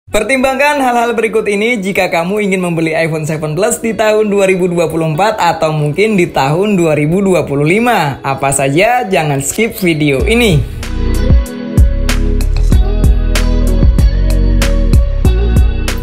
Pertimbangkan hal-hal berikut ini jika kamu ingin membeli iPhone 7 Plus di tahun 2024 atau mungkin di tahun 2025. Apa saja, jangan skip video ini.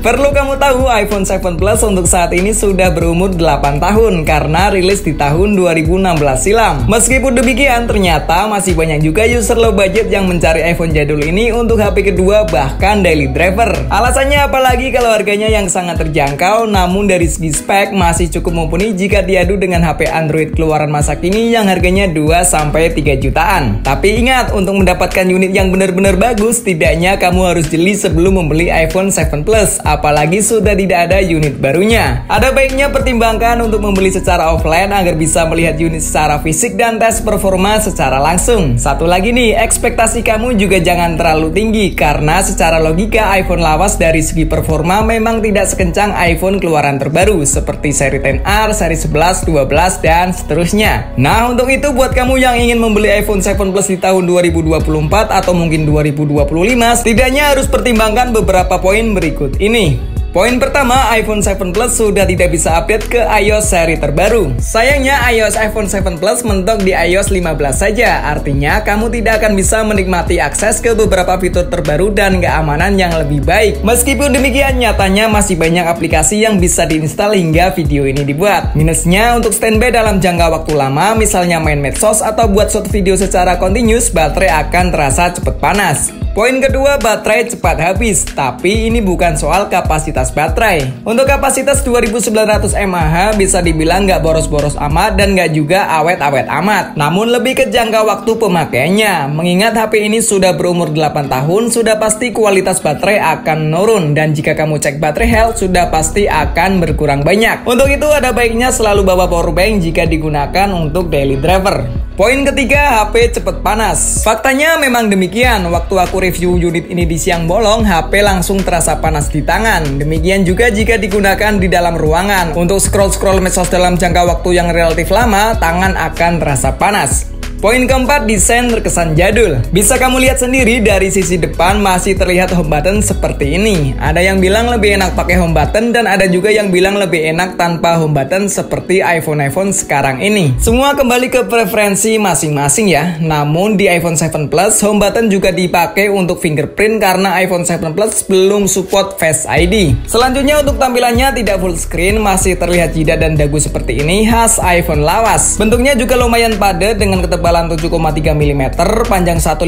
Perlu kamu tahu, iPhone 7 Plus untuk saat ini sudah berumur 8 tahun karena rilis di tahun 2016 silam. Meskipun demikian, ternyata masih banyak juga user low budget yang mencari iPhone jadul ini untuk HP kedua bahkan daily driver. Alasannya apalagi kalau harganya yang sangat terjangkau, namun dari segi spek masih cukup mumpuni jika diadu dengan HP Android keluaran masa kini yang harganya 2-3 jutaan. Tapi ingat, untuk mendapatkan unit yang benar-benar bagus, setidaknya kamu harus jeli sebelum membeli iPhone 7 Plus. Apalagi sudah tidak ada unit barunya. Ada baiknya pertimbangkan untuk membeli secara offline agar bisa melihat unit secara fisik dan tes performa secara langsung. Satu lagi nih, ekspektasi kamu juga jangan terlalu tinggi karena secara logika iPhone lawas dari segi performa memang tidak sekencang iPhone keluaran terbaru seperti seri XR, seri 11, 12, dan seterusnya. Nah, untuk itu buat kamu yang ingin membeli iPhone 7 Plus di tahun 2024 atau mungkin 2025, setidaknya harus pertimbangkan beberapa poin berikut ini. Poin pertama, iPhone 7 Plus sudah tidak bisa update ke iOS seri terbaru. Sayangnya iOS iPhone 7 Plus mentok di iOS 15 saja. Artinya kamu tidak akan bisa menikmati akses ke beberapa fitur terbaru dan keamanan yang lebih baik. Meskipun demikian, nyatanya masih banyak aplikasi yang bisa diinstal hingga video ini dibuat. Minusnya, untuk standby dalam jangka waktu lama, misalnya main medsos atau buat short video secara continuous, baterai akan terasa cepat panas. Poin kedua, baterai cepat habis. Tapi ini bukan soal kapasitas baterai. Untuk kapasitas 2900 mAh bisa dibilang nggak boros-boros amat dan nggak juga awet-awet amat. Namun lebih ke jangka waktu pemakaiannya. Mengingat HP ini sudah berumur 8 tahun, sudah pasti kualitas baterai akan menurun. Dan jika kamu cek baterai health, sudah pasti akan berkurang banyak. Untuk itu ada baiknya selalu bawa powerbank jika digunakan untuk daily driver. Poin ketiga, HP cepat panas. Faktanya memang demikian. Waktu aku review unit ini di siang bolong, HP langsung terasa panas di tangan. Demikian juga jika digunakan di dalam ruangan. Untuk scroll-scroll medsos dalam jangka waktu yang relatif lama, tangan akan terasa panas. Poin keempat, desain terkesan jadul. Bisa kamu lihat sendiri dari sisi depan masih terlihat home button seperti ini. Ada yang bilang lebih enak pakai home button dan ada juga yang bilang lebih enak tanpa home button seperti iPhone sekarang ini. Semua kembali ke preferensi masing-masing ya. Namun di iPhone 7 Plus, home button juga dipakai untuk fingerprint karena iPhone 7 Plus belum support Face ID. Selanjutnya untuk tampilannya tidak full screen, masih terlihat jidat dan dagu seperti ini khas iPhone lawas. Bentuknya juga lumayan padat dengan ketebalan 7,3 mm, panjang 158,2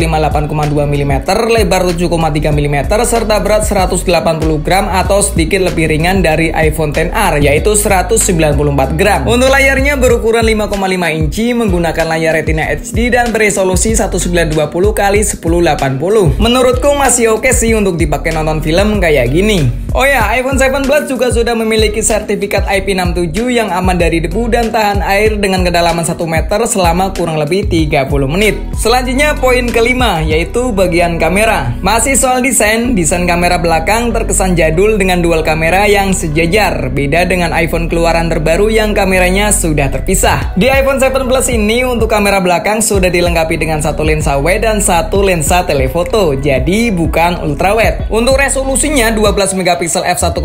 mm, lebar 7,3 mm, serta berat 180 gram atau sedikit lebih ringan dari iPhone XR, yaitu 194 gram. Untuk layarnya berukuran 5,5 inci, menggunakan layar Retina HD dan beresolusi 1920 x 1080. Menurutku masih oke sih untuk dipakai nonton film kayak gini. Oh ya, iPhone 7 Plus juga sudah memiliki sertifikat IP67 yang aman dari debu dan tahan air dengan kedalaman 1 meter selama kurang lebih 30 menit. Selanjutnya poin kelima, yaitu bagian kamera. Masih soal desain kamera belakang terkesan jadul dengan dual kamera yang sejajar. Beda dengan iPhone keluaran terbaru yang kameranya sudah terpisah. Di iPhone 7 Plus ini untuk kamera belakang sudah dilengkapi dengan satu lensa wide dan satu lensa telefoto. Jadi bukan ultrawide. Untuk resolusinya 12 megapiksel f1.8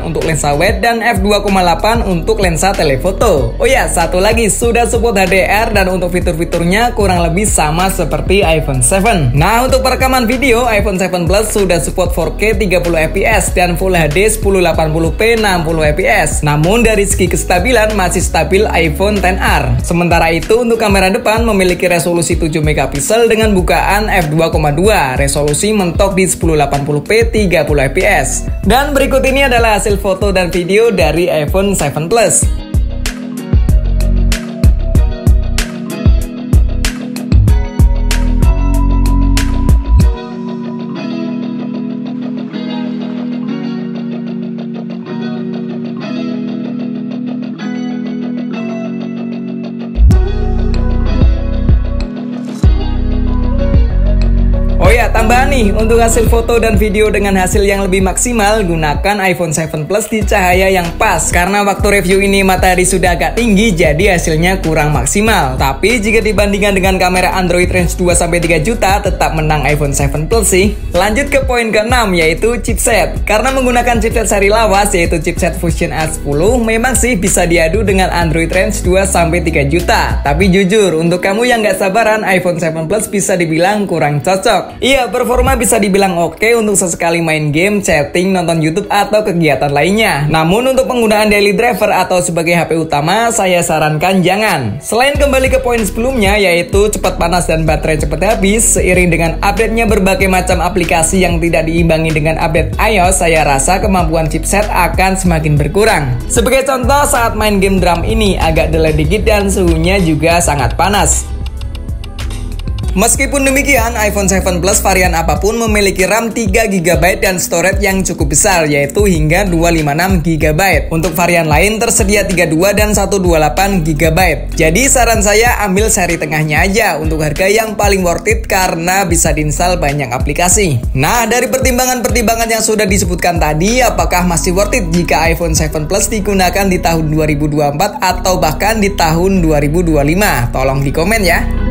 untuk lensa wide dan f2.8 untuk lensa telefoto. Oh ya, satu lagi, sudah support HDR dan untuk fitur-fiturnya kurang lebih sama seperti iPhone 7. Nah, untuk perekaman video, iPhone 7 Plus sudah support 4K 30 fps dan Full HD 1080p 60 fps. Namun dari segi kestabilan masih stabil iPhone XR. Sementara itu untuk kamera depan memiliki resolusi 7 megapiksel dengan bukaan f2.2. Resolusi mentok di 1080p 30 fps. Dan berikut ini adalah hasil foto dan video dari iPhone 7 Plus. tambahan nih, untuk hasil foto dan video dengan hasil yang lebih maksimal, gunakan iPhone 7 Plus di cahaya yang pas. Karena waktu review ini matahari sudah agak tinggi, jadi hasilnya kurang maksimal. Tapi jika dibandingkan dengan kamera Android range 2-3 juta, tetap menang iPhone 7 Plus sih. Lanjut ke poin ke-6, yaitu chipset. Karena menggunakan chipset seri lawas, yaitu chipset Fusion A10, memang sih bisa diadu dengan Android range 2-3 juta. Tapi jujur, untuk kamu yang gak sabaran, iPhone 7 Plus bisa dibilang kurang cocok. Iya, performa bisa dibilang oke untuk sesekali main game, chatting, nonton YouTube, atau kegiatan lainnya. Namun untuk penggunaan daily driver atau sebagai HP utama, saya sarankan jangan. Selain kembali ke poin sebelumnya, yaitu cepat panas dan baterai cepat habis, seiring dengan update-nya berbagai macam aplikasi yang tidak diimbangi dengan update iOS, saya rasa kemampuan chipset akan semakin berkurang. Sebagai contoh, saat main game drum ini agak delay dikit dan suhunya juga sangat panas. Meskipun demikian, iPhone 7 Plus varian apapun memiliki RAM 3GB dan storage yang cukup besar, yaitu hingga 256GB. Untuk varian lain tersedia 32 dan 128GB. Jadi saran saya ambil seri tengahnya aja untuk harga yang paling worth it karena bisa diinstal banyak aplikasi. Nah, dari pertimbangan-pertimbangan yang sudah disebutkan tadi, apakah masih worth it jika iPhone 7 Plus digunakan di tahun 2024 atau bahkan di tahun 2025? Tolong di komen ya.